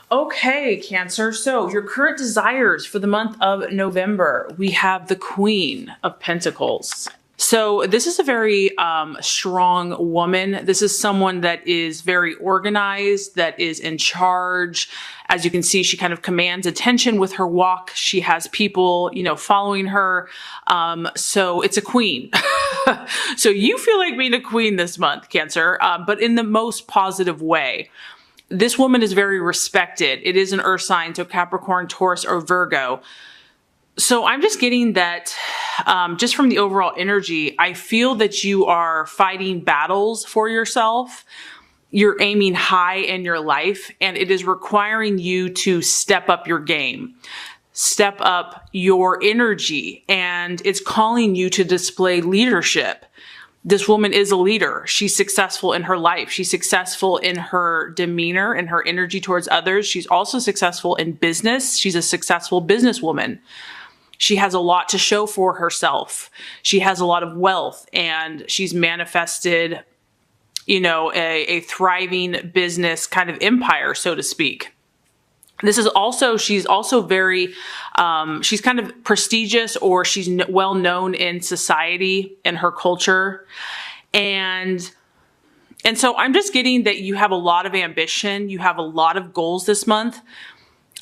Okay, Cancer. So your current desires for the month of November, we have the Queen of Pentacles. So this is a very strong woman. This is someone that is very organized, that is in charge. As you can see, she kind of commands attention with her walk. She has people, following her. So it's a queen. So you feel like being a queen this month, Cancer, but in the most positive way. This woman is very respected. It is an earth sign, so Capricorn, Taurus, or Virgo. So I'm just getting that, just from the overall energy, I feel that you are fighting battles for yourself. You're aiming high in your life, and it is requiring you to step up your game, step up your energy, and it's calling you to display leadership. This woman is a leader. She's successful in her life. She's successful in her demeanor and her energy towards others. She's also successful in business. She's a successful businesswoman. She has a lot to show for herself. She has a lot of wealth, and she's manifested, a thriving business kind of empire, so to speak. She's also very, she's kind of prestigious, or she's well known in society and her culture. And so I'm just getting that you have a lot of ambition. You have a lot of goals this month,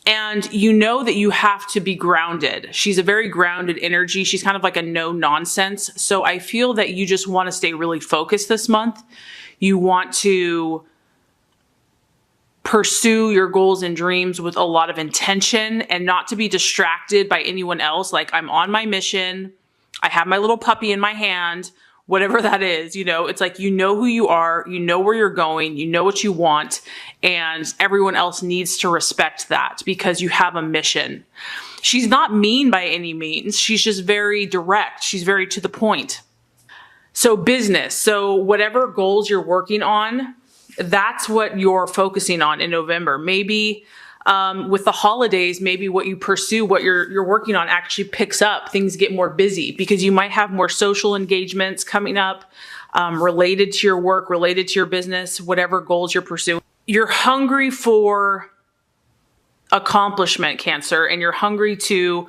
and you know that you have to be grounded. She's a very grounded energy. She's kind of like a no nonsense. So I feel that you just want to stay really focused this month. You want to pursue your goals and dreams with a lot of intention and not to be distracted by anyone else. Like, I'm on my mission. I have my little puppy in my hand, whatever that is. It's like, you know who you are, you know where you're going, you know what you want, and everyone else needs to respect that because you have a mission. She's not mean by any means. She's just very direct. She's very to the point. So business. So whatever goals you're working on, that's what you're focusing on in November. Maybe with the holidays, maybe what you pursue, what you're working on actually picks up. Things get more busy because you might have more social engagements coming up related to your work, related to your business, whatever goals you're pursuing. You're hungry for accomplishment, Cancer, and you're hungry to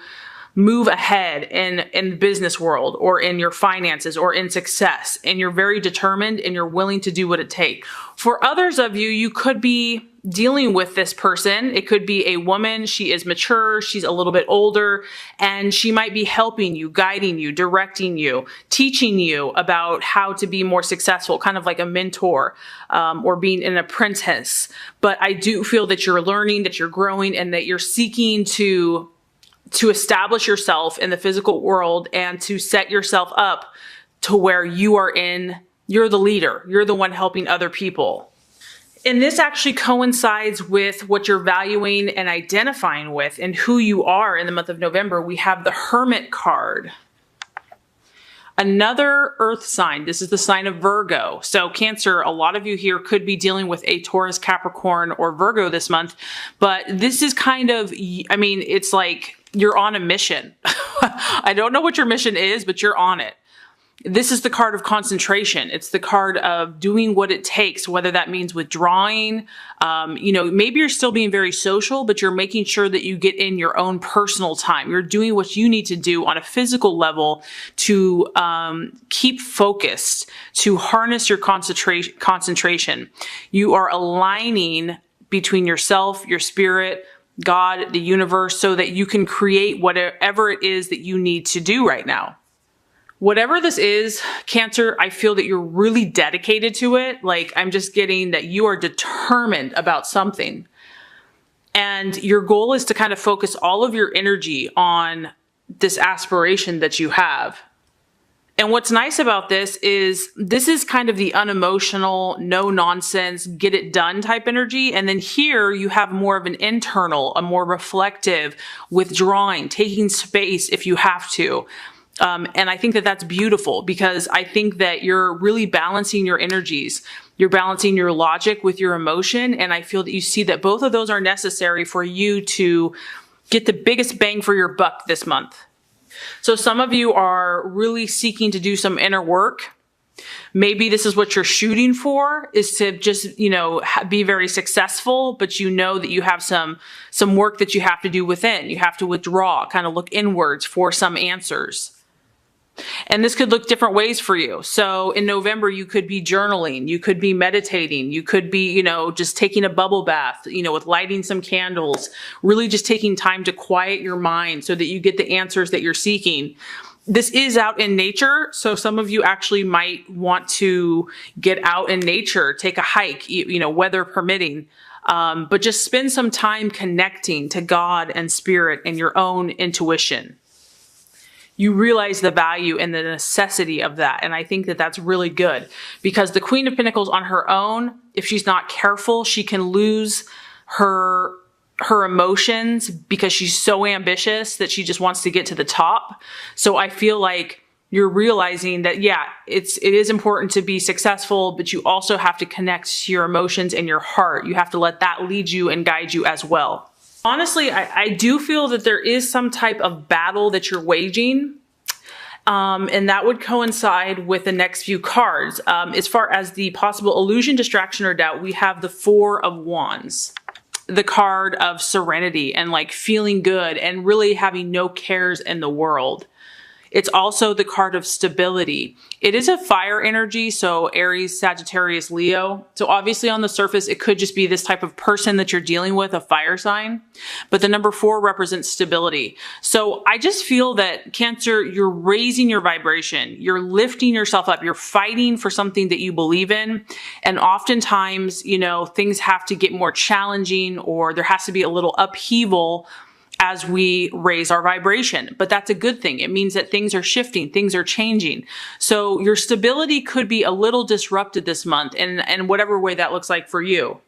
move ahead in the business world or in your finances or in success. And you're very determined and you're willing to do what it takes. For others of you, you could be dealing with this person. It could be a woman. She is mature. She's a little bit older, and she might be helping you, guiding you, directing you, teaching you about how to be more successful, kind of like a mentor, or being an apprentice. But I do feel that you're learning, that you're growing, and that you're seeking to establish yourself in the physical world and to set yourself up to where you're the leader. You're the one helping other people. And this actually coincides with what you're valuing and identifying with and who you are in the month of November. We have the Hermit card. Another earth sign. This is the sign of Virgo. So Cancer, a lot of you here could be dealing with a Taurus, Capricorn, or Virgo this month. But this is kind of, it's like you're on a mission. I don't know what your mission is, but you're on it. This is the card of concentration. It's the card of doing what it takes, whether that means withdrawing. Maybe you're still being very social, but you're making sure that you get in your own personal time. You're doing what you need to do on a physical level to keep focused, to harness your concentration. You are aligning between yourself, your spirit, God, the universe, so that you can create whatever it is that you need to do right now. Whatever this is, Cancer, I feel that you're really dedicated to it. Like, I'm just getting that you are determined about something. And your goal is to kind of focus all of your energy on this aspiration that you have. And what's nice about this is kind of the unemotional, no nonsense, get it done type energy. And then here you have more of an internal, a more reflective, withdrawing, taking space if you have to. And I think that that's beautiful because I think that you're really balancing your energies. You're balancing your logic with your emotion. And I feel that you see that both of those are necessary for you to get the biggest bang for your buck this month. So some of you are really seeking to do some inner work. Maybe this is what you're shooting for, is to just, be very successful, but you know that you have some work that you have to do within. You have to withdraw, kind of look inwards for some answers. And this could look different ways for you. So in November, you could be journaling, you could be meditating, you could be, just taking a bubble bath, with lighting some candles, really just taking time to quiet your mind so that you get the answers that you're seeking. This is out in nature, so some of you actually might want to get out in nature, take a hike, weather permitting, but just spend some time connecting to God and spirit and your own intuition. You realize the value and the necessity of that. And I think that that's really good, because the Queen of Pentacles on her own, if she's not careful, she can lose her emotions because she's so ambitious that she just wants to get to the top. So I feel like you're realizing that, it is important to be successful, but you also have to connect to your emotions and your heart. You have to let that lead you and guide you as well. Honestly, I do feel that there is some type of battle that you're waging, and that would coincide with the next few cards. As far as the possible illusion, distraction, or doubt, we have the Four of Wands, the card of serenity and like feeling good and really having no cares in the world. It's also the card of stability. It is a fire energy, so Aries, Sagittarius, Leo. So obviously on the surface, it could just be this type of person that you're dealing with, a fire sign. But the number 4 represents stability. So I just feel that Cancer, you're raising your vibration. You're lifting yourself up. You're fighting for something that you believe in. And oftentimes, things have to get more challenging, or there has to be a little upheaval as we raise our vibration. But that's a good thing. It means that things are shifting, things are changing. So your stability could be a little disrupted this month, and whatever way that looks like for you.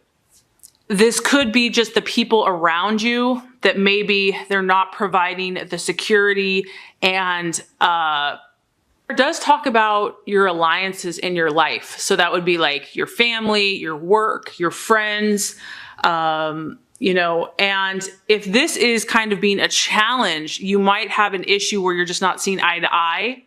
This could be just the people around you that maybe they're not providing the security, and it does talk about your alliances in your life. So that would be like your family, your work, your friends, and if this is kind of being a challenge, you might have an issue where you're just not seeing eye to eye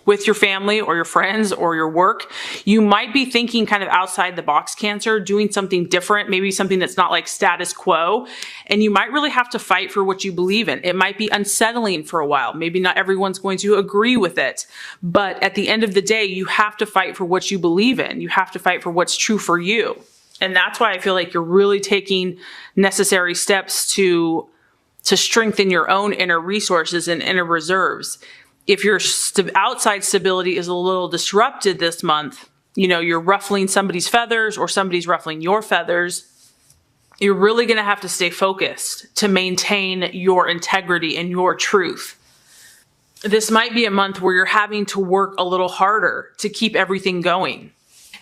with your family or your friends or your work. You might be thinking kind of outside the box, Cancer, doing something different, maybe something that's not like status quo. And you might really have to fight for what you believe in. It might be unsettling for a while. Maybe not everyone's going to agree with it. But at the end of the day, you have to fight for what you believe in. You have to fight for what's true for you. And that's why I feel like you're really taking necessary steps to strengthen your own inner resources and inner reserves. If your outside stability is a little disrupted this month, you're ruffling somebody's feathers or somebody's ruffling your feathers, you're really going to have to stay focused to maintain your integrity and your truth. This might be a month where you're having to work a little harder to keep everything going.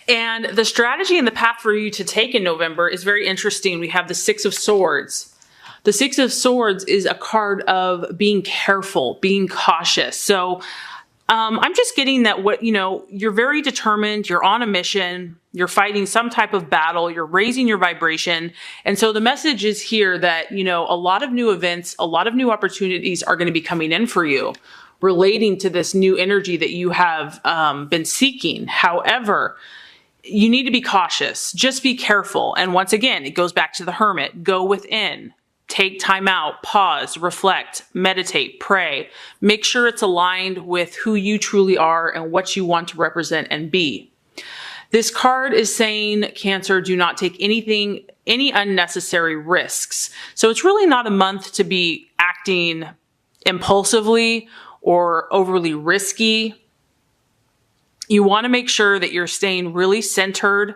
And the strategy and the path for you to take in November is very interesting. We have the Six of Swords. The Six of Swords is a card of being careful, being cautious. So I'm just getting that you're very determined, you're on a mission, you're fighting some type of battle, you're raising your vibration. And so the message is here that, a lot of new events, a lot of new opportunities are going to be coming in for you, relating to this new energy that you have been seeking. However, you need to be cautious. Just be careful. And once again, it goes back to the Hermit. Go within. Take time out. Pause. Reflect. Meditate. Pray. Make sure it's aligned with who you truly are and what you want to represent and be. This card is saying, Cancer, do not take any unnecessary risks. So it's really not a month to be acting impulsively or overly risky. You want to make sure that you're staying really centered.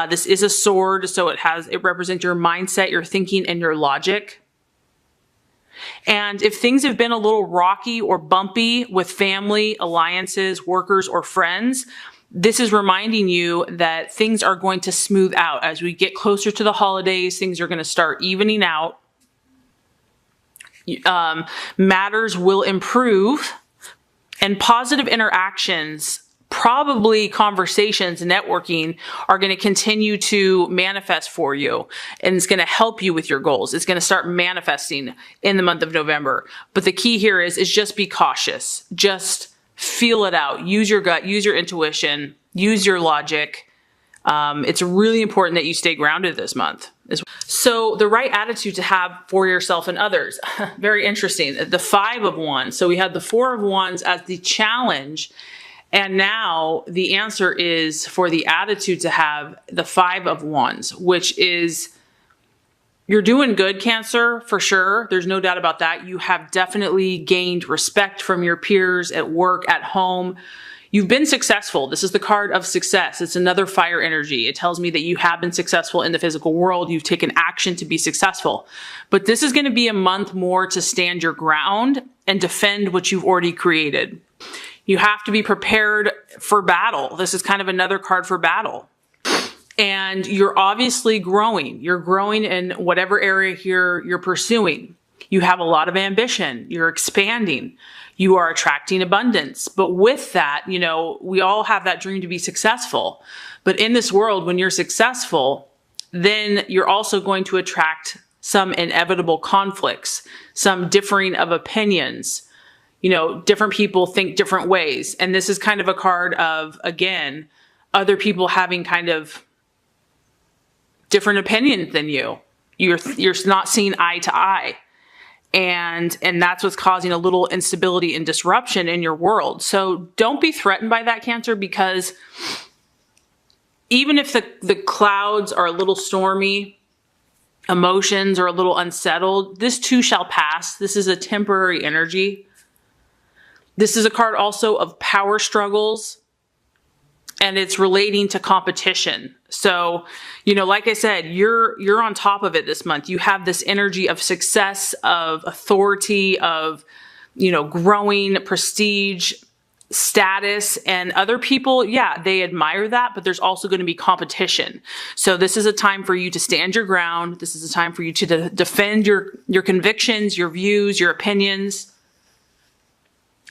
This is a sword, so it represents your mindset, your thinking, and your logic. And if things have been a little rocky or bumpy with family, alliances, workers, or friends, this is reminding you that things are going to smooth out. As we get closer to the holidays, things are going to start evening out. Matters will improve, and positive interactions, probably conversations, networking, are going to continue to manifest for you, and it's going to help you with your goals. It's going to start manifesting in the month of November. But the key here is just be cautious. Just Feel it out. Use your gut, use your intuition, use your logic. It's really important that you stay grounded this month. So the right attitude to have for yourself and others. Very interesting. The 5 of Wands. So we had the 4 of Wands as the challenge. And now the answer is for the attitude to have the 5 of Wands, which is you're doing good, Cancer, for sure. There's no doubt about that. You have definitely gained respect from your peers at work, at home. You've been successful. This is the card of success. It's another fire energy. It tells me that you have been successful in the physical world. You've taken action to be successful. But this is going to be a month more to stand your ground and defend what you've already created. You have to be prepared for battle. This is kind of another card for battle. And you're obviously growing. You're growing in whatever area you're pursuing. You have a lot of ambition. You're expanding. You are attracting abundance. But with that, you know, we all have that dream to be successful. But in this world, when you're successful, then you're also going to attract some inevitable conflicts, some differing of opinions. You know, different people think different ways. And this is kind of a card of, again, other people having kind of different opinions than you. You're not seeing eye to eye. And that's what's causing a little instability and disruption in your world. So don't be threatened by that, Cancer, because even if the clouds are a little stormy, emotions are a little unsettled, this too shall pass. This is a temporary energy. This is a card also of power struggles, and it's relating to competition. So, you know, like I said, you're on top of it this month. You have this energy of success, of authority, of, you know, growing prestige, status, and other people, yeah, they admire that, but there's also going to be competition. So this is a time for you to stand your ground. This is a time for you to defend your convictions, your views, your opinions.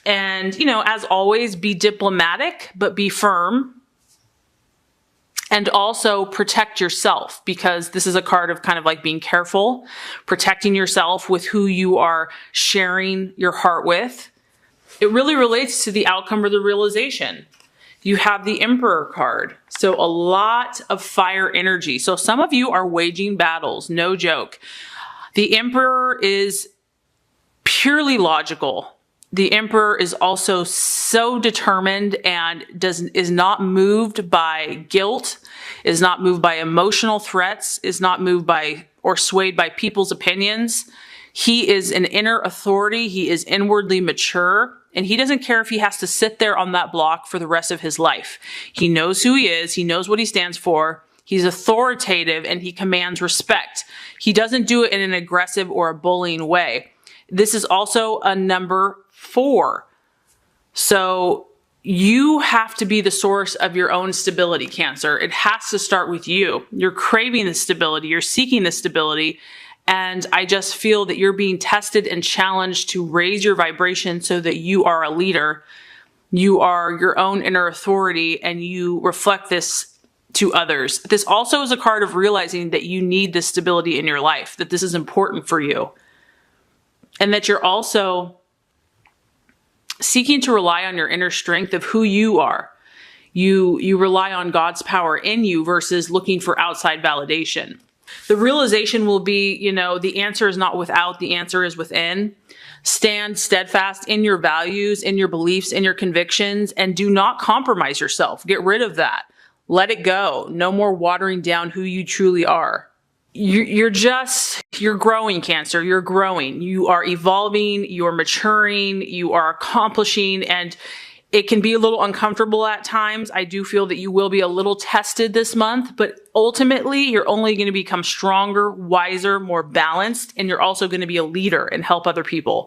And, you know, as always, be diplomatic, but be firm. And also protect yourself, because this is a card of kind of like being careful, protecting yourself with who you are sharing your heart with. It really relates to the outcome or the realization. You have the Emperor card. So a lot of fire energy. So some of you are waging battles, no joke. The Emperor is purely logical. The Emperor is also so determined and is not moved by guilt, is not moved by emotional threats, is not moved by or swayed by people's opinions. He is an inner authority. He is inwardly mature, and he doesn't care if he has to sit there on that block for the rest of his life. He knows who he is. He knows what he stands for. He's authoritative, and he commands respect. He doesn't do it in an aggressive or a bullying way. This is also a number 4. So you have to be the source of your own stability, Cancer. It has to start with you. You're craving the stability. You're seeking the stability. And I just feel that you're being tested and challenged to raise your vibration so that you are a leader. You are your own inner authority, and you reflect this to others. This also is a card of realizing that you need this stability in your life, that this is important for you. And that you're also seeking to rely on your inner strength of who you are. You rely on God's power in you versus looking for outside validation. The realization will be, you know, the answer is not without, the answer is within. Stand steadfast in your values, in your beliefs, in your convictions, and do not compromise yourself. Get rid of that. Let it go. No more watering down who you truly are. You're growing, Cancer. You're growing. You are evolving. You're maturing. You are accomplishing. And it can be a little uncomfortable at times. I do feel that you will be a little tested this month, but ultimately you're only going to become stronger, wiser, more balanced, and you're also going to be a leader and help other people.